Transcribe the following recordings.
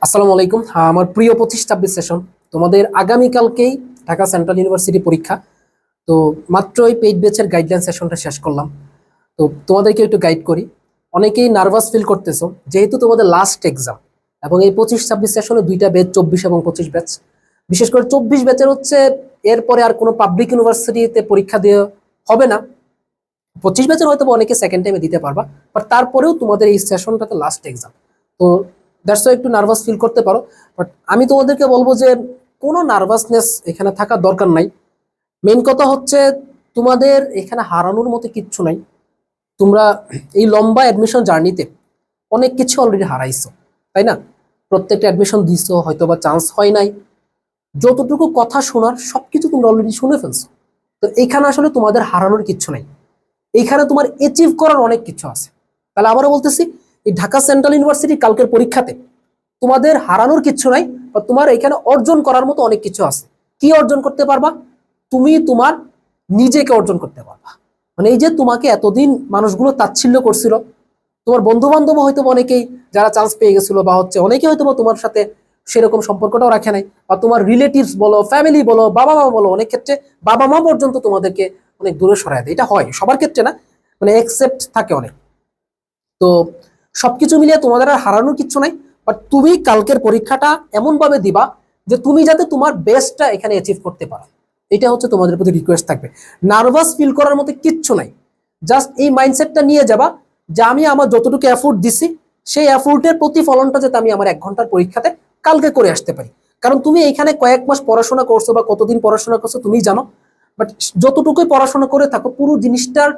আসসালামু আলাইকুম। আমার প্রিয় 25-26 সেশন, তোমাদের আগামীকালকেই ঢাকা সেন্ট্রাল ইউনিভার্সিটি পরীক্ষা। তো মাত্রই পেইড ব্যাচের গাইডলাইন সেশনটা শেষ করলাম। তো তোমাদেরকে একটু গাইড করি। অনেকেই নার্ভাস ফিল করতেছো যেহেতু তোমাদের লাস্ট এক্সাম, এবং এই 25-26 সেশনে দুইটা ব্যাচ, 24 এবং 25 ব্যাচ। বিশেষ করে 24 ব্যাচের হচ্ছে এরপরে আর কোনো পাবলিক ইউনিভার্সিটিতে পরীক্ষা দিয়ে হবে না। 25 ব্যাচের হয়তো অনেকে সেকেন্ড টাইমে দিতে পারবা, বাট তারপরেও তোমাদের এই সেশনটাতে লাস্ট এক্সাম। তো দ্যাটস একটু নার্ভাস ফিল করতে পারো, বাট আমি তোমাদেরকে বলবো যে কোনো নার্ভাসনেস এখানে থাকার দরকার নাই। মেইন কথা হচ্ছে তোমাদের এখানে হারানোর মতো কিচ্ছু নাই। তোমরা এই লম্বা অ্যাডমিশন জার্নিতে অনেক কিছু অলরেডি হারাইছো, তাই না? প্রত্যেকটা অ্যাডমিশন দিছো, হয়তো বা চান্স হয় নাই, যতটুকু কথা শোনার সবকিছু তোমরা অলরেডি শুনে ফেলছো। তো এখানে আসলে তোমাদের হারানোর কিচ্ছু নাই, এইখানে তোমার অ্যাচিভ করার অনেক কিছু আছে। তাহলে আবারও বলতেছি, এই ঢাকা সেন্ট্রাল ইউনিভার্সিটি কালকের পরীক্ষাতে তোমাদের হারানোর কিচ্ছু নাই, বা তোমার এখানে অর্জন করার মতো অনেক কিছু আছে। কি অর্জন করতে পারবা? তুমি তোমার নিজেকে অর্জন করতে পারবা। মানে এই যে তোমাকে এতদিন মানুষগুলো তাচ্ছিল্য করছিল, তোমার বন্ধু বান্ধব হয়তো অনেকেই যারা চান্স পেয়ে গেছিল, বা হচ্ছে অনেকে হয়তো তোমার সাথে সেরকম সম্পর্কটাও রাখে নাই, বা তোমার রিলেটিভস বলো, ফ্যামিলি বলো, বাবা মা বলো, অনেক ক্ষেত্রে বাবা মা পর্যন্ত তোমাদেরকে অনেক দূরে সরায় দেয়। এটা হয় সবার ক্ষেত্রে না, মানে এক্সেপ্ট থাকে অনেক। তো সবকিছু মিলিয়ে তোমাদের আর হারানোর কিচ্ছু নাই। বাট তুমি কালকের পরীক্ষাটা এমন ভাবে দিবা যে তুমি যাতে তোমার বেস্টটা এখানে অ্যাচিভ করতে পারো। এটা হচ্ছে তোমাদের প্রতি রিকোয়েস্ট থাকবে। নার্ভাস ফিল করার মতো কিচ্ছু নাই। জাস্ট এই মাইন্ডসেটটা নিয়ে যাবা যে আমি আমার যতটুকু এফোর্ট দিছি, সেই এফোর্টের প্রতিফলনটা যাতে আমি আমার 1 ঘন্টার পরীক্ষাতে কালকে করে আসতে পারি। কারণ তুমি এখানে কয়েক মাস পড়াশোনা করছো বা কতদিন পড়াশোনা করছো তুমি জানো, বাট যতটুকুই পড়াশোনা করে থাকো পুরো জিনিসটার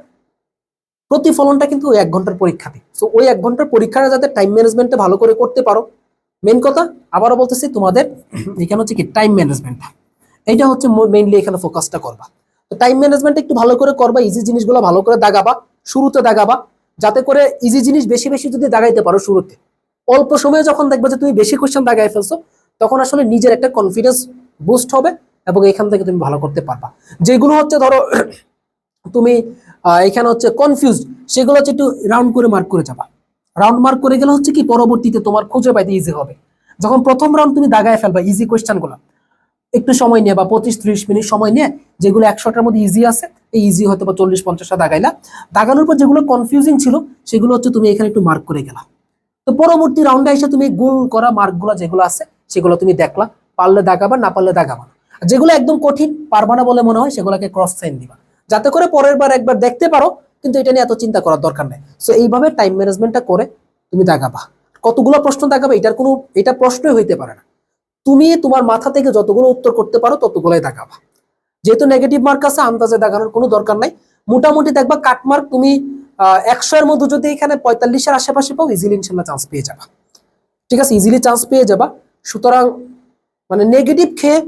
প্রতিফলনটা কিন্তু ওই 1 ঘন্টার পরীক্ষাতে। সো ওই 1 ঘন্টার পরীক্ষাটা যাতে টাইম ম্যানেজমেন্টে ভালো করে করতে পারো। মেন কথা আবারও বলতেছি, তোমাদের এখানে হচ্ছে কি টাইম ম্যানেজমেন্ট, এইটা হচ্ছে মেইনলি এখানে ফোকাসটা করবা। তো টাইম ম্যানেজমেন্ট একটু ভালো করে করবা, ইজি জিনিসগুলো ভালো করে দাগাবা, শুরুতে দাগাবা, যাতে করে ইজি জিনিস বেশি বেশি যদি দাগাইতে পারো শুরুতে, অল্প সময়ে যখন দেখবে যে তুমি বেশি কোশ্চেন দাগাই ফেলছো, তখন আসলে নিজের একটা কনফিডেন্স বুস্ট হবে, এবং এখান থেকে তুমি ভালো করতে পারবা। যেগুলো হচ্ছে ধরো তুমি এখানে হচ্ছে কনফিউজ, সেগুলো হচ্ছে একটু রাউন্ড করে মার্ক করে যাবা। রাউন্ড মার্ক করে গেলে হচ্ছে কি পরবর্তীতে তোমার খুঁজে পাইতে ইজি হবে। যখন প্রথম রাউন্ড তুমি দাগায় ফেলবা ইজি কোয়েশ্চেন গুলো, একটু সময় নিয়ে বা 25-30 মিনিট সময় নিয়ে, যেগুলো 100টার মধ্যে ইজি আছে, এই ইজি হয়তো বা 40-50টা দাগাইলা। দাগানোর পর যেগুলো কনফিউজিং ছিল সেগুলো হচ্ছে তুমি এখানে একটু মার্ক করে গেলা। তো পরবর্তী রাউন্ডে এসে তুমি গোল করা মার্কগুলো যেগুলো আছে সেগুলো তুমি দেখলা, পারলে দাগাবা, না পারলে দাগাবা না। যেগুলো একদম কঠিন পারবা না বলে মনে হয় সেগুলোকে ক্রস সাইন দিবা, যাতে করে পরের বার একবার দেখতে পারো, কিন্তু এটা নিয়ে এত চিন্তা করার দরকার নেই। সো এইভাবে টাইম ম্যানেজমেন্টটা করে তুমি দাগাবা। কতগুলো প্রশ্ন দাগাবা এটার কোনো, এটা প্রশ্নই হইতে পারে না। তুমি তোমার মাথা থেকে যতগুলো উত্তর করতে পারো ততগুলোই দাগাবা। যেহেতু নেগেটিভ মার্ক আছে, আন্দাজে দাগানোর কোনো দরকার নাই। মোটামুটি দেখবা কাট মার্ক তুমি 100-এর মধ্যে যদি এখানে 45-এর আশেপাশে পাও, ইজিলি ইনশাল্লাহ চান্স পেয়ে যাবা। ঠিক আছে, ইজিলি চান্স পেয়ে যাবা। সুতরাং মানে নেগেটিভ খেয়ে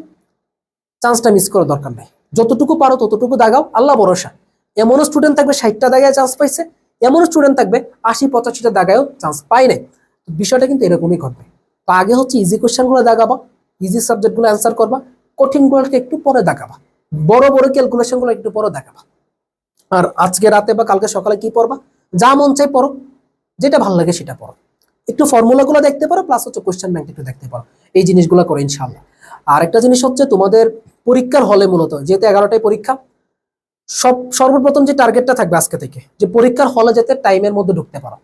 চান্সটা মিস করার দরকার নাই। যতটুকু পারো ততটুকু দাগাও, আল্লাহ ভরসা। এমনও স্টুডেন্ট থাকবে 60টা দাগায় চান্স পাইছে, এমনও স্টুডেন্ট থাকবে 80-85টা দাগায়ও চান্স পায় নাই। বিষয়টা কিন্তু এরকমই ঘটবে। তো আগে হচ্ছে ইজি কোয়েশ্চেন গুলো দাগাবা, ইজি সাবজেক্ট গুলো অ্যান্সার করবা, কঠিন গুলোকে একটু পরে দাগাবা, বড় বড় ক্যালকুলেশন গুলো একটু পরে দেখাবা। আর আজকে রাতে বা কালকে সকালে কি পড়বা, যা মন চাই পড়ো, যেটা ভালো লাগে সেটা পড়ো। একটু ফর্মুলা গুলো দেখতে পারো, প্লাস হচ্ছে কোয়েশ্চেন ব্যাংক একটু দেখতে পারো। এই জিনিসগুলো করো ইনশাল্লাহ। আর একটা জিনিস হচ্ছে তোমাদের পরীক্ষার হলে মূলত যেহেতু 11টায় পরীক্ষা, সর্বপ্রথম যে টার্গেটটা থাকবে আজকে থেকে, যে পরীক্ষার হলে যাতে টাইমের মধ্যে ঢুকতে পারো।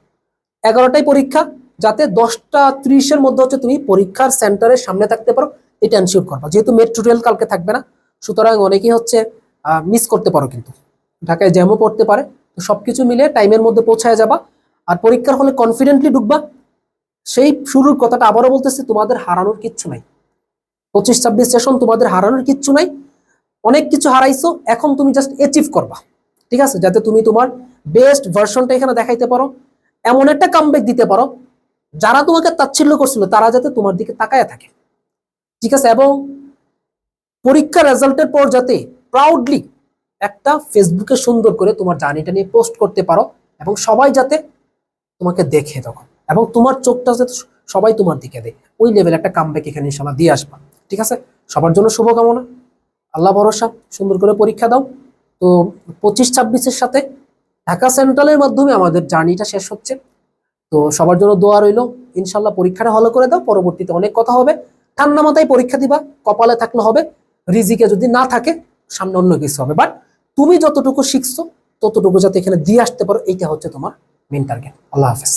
11টায় পরীক্ষা, যাতে 10টা 30-এর মধ্যে হচ্ছে তুমি পরীক্ষার সেন্টারের সামনে থাকতে পারো, এটা এনশিওর করবা। যেহেতু মেট্রো রেল কালকে থাকবে না, সুতরাং অনেকেই হচ্ছে মিস করতে পারো, কিন্তু ঢাকায় জ্যামও পড়তে পারে। তো সবকিছু মিলে টাইমের মধ্যে পৌঁছায় যাবা, আর পরীক্ষার হলে কনফিডেন্টলি ঢুকবা। সেই শুরুর কথাটা আবারও বলতেছি, তোমাদের হারানোর কিচ্ছু নাই। 25-26 সেশন তোমাদের হারানোর কিচ্ছু নাই। অনেক কিছু হারাইছো, এখন তুমি জাস্ট অ্যাচিভ করবা। ঠিক আছে, যাতে তুমি তোমার বেস্ট ভার্সনটা এখানে দেখাইতে পারো, এমন একটা কামব্যাক দিতে পারো যারা তোমাকে তাচ্ছিল্য করছিল তারা যাতে তোমার দিকে তাকায় থাকে। ঠিক আছে, এবং পরীক্ষার রেজাল্টের পর যাতে প্রাউডলি একটা ফেসবুকে সুন্দর করে তোমার জার্নিটা নিয়ে পোস্ট করতে পারো, এবং সবাই যাতে তোমাকে দেখে তখন, এবং তোমার চোখটা যাতে সবাই তোমার দিকে দেয়, ওই লেভেল একটা কামব্যাক এখানে ইনশাআল্লাহ দিয়ে আসবা। ঠিক আছে, সবার জন্য শুভকামনা, আল্লাহ ভরসা, সুন্দর করে পরীক্ষা দাও। তো 25-26-এর সাথে ঢাকা সেন্ট্রালের মাধ্যমে আমাদের জার্নিটা শেষ হচ্ছে। তো সবার জন্য দোয়া রইলো, ইনশাল্লাহ পরীক্ষাটা ভালো করে দাও, পরবর্তীতে অনেক কথা হবে, ঠান্ডা মাথায় পরীক্ষা দিবা, কপালে থাকলে হবে, রিজিকে যদি না থাকে সামনে অন্য কিছু হবে, বাট তুমি যতটুকু শিখছো ততটুকু যাতে এখানে দিয়ে আসতে পারো, এইটা হচ্ছে তোমার মেন টার্গেট। আল্লাহ হাফেজ।